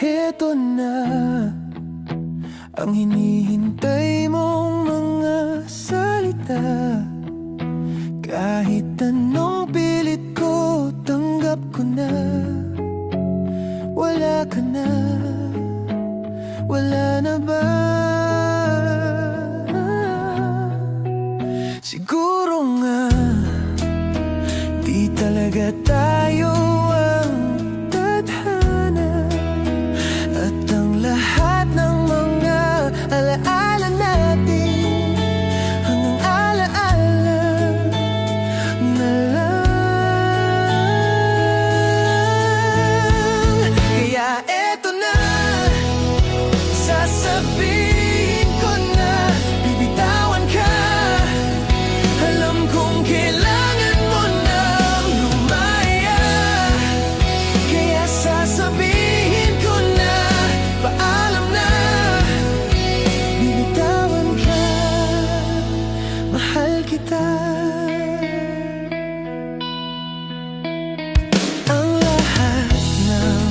Heto na ang hinihintay mong mga salita. Kahit anong pilit ko, tanggap ko na. Wala ka na, wala na ba? Siguro nga di talaga tayo ang tadhana, at ang lahat ng mga alaala natin hanggang alaala na lang. Kaya eto na, sasabihin ko na, bibitawan ka. Alam kong kailangan mo nang lumaya, kaya sasabihin ko na, paalam na. Bibitawan ka, mahal kita. Ang lahat ng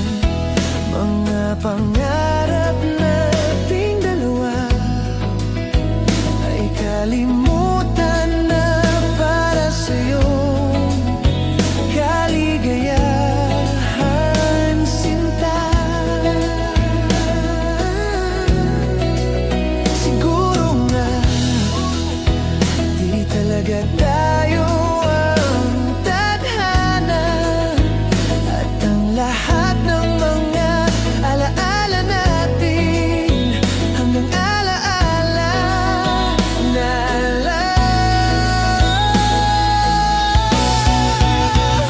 mga pangarap nating dalawa ay kalimutan na para sa'yo. Kaligayahan, sinta. Siguro nga di talaga tayo ang tadhana, at ang lahat ng mga alaala natin hanggang alaala na lang.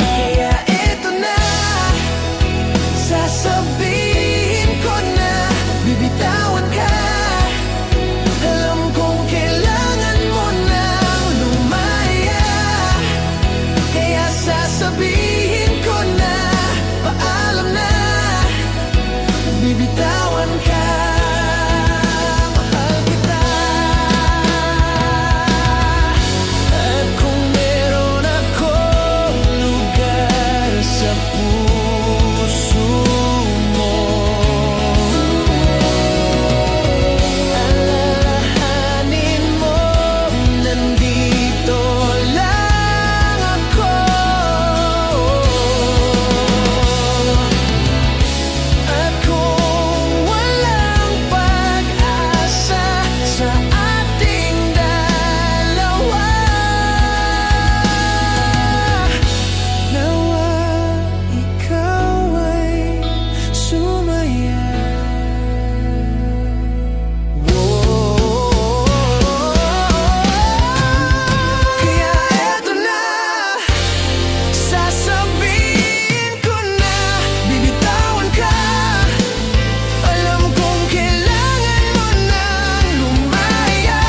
Kaya eto na, sasabihin ko na, bibitawan ka. Alam kong kailangan mo nang lumaya, kaya sasabihin ko na, paalam na. Bibitawan ka, mahal kita. At kung meron akong lugar sa puso mo, alalahanin mo, nandito lang ako. At kung walang pag-asa sa ating dalawa, nawa ikaw ay sumaya. Kaya eto na, sasabihin ko na, bibitawan ka. Alam kong kailangan mo nang lumaya,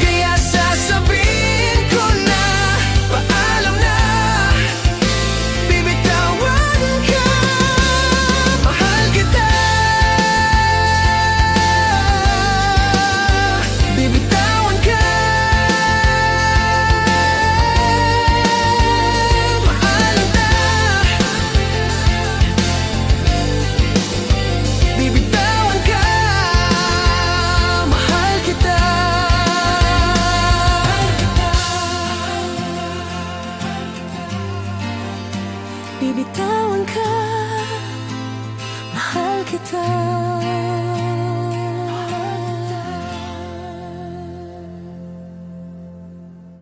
kaya sasabihin ko na, paalam na. Bibitawan ka, mahal kita. Bibitawan ka, mahal kita. Bibitawan ka, mahal kita. Bibitawan ka, mahal kita.